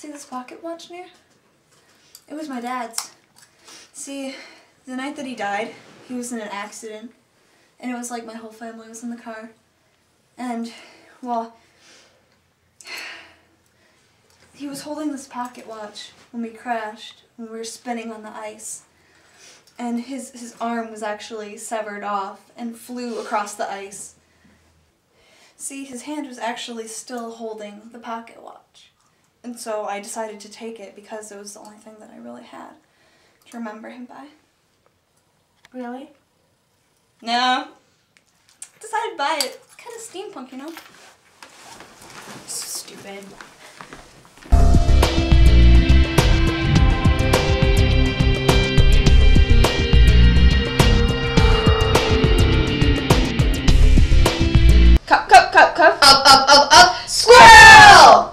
See this pocket watch near? It was my dad's. See, the night that he died, he was in an accident. And it was like my whole family was in the car. And, well, he was holding this pocket watch when we crashed, when we were spinning on the ice. And his arm was actually severed off and flew across the ice. See, his hand was actually still holding the pocket watch. And so I decided to take it because it was the only thing that I really had to remember him by. Really? No. Decided to buy it. It's kind of steampunk, you know? Stupid. Cup. Up, squirrel!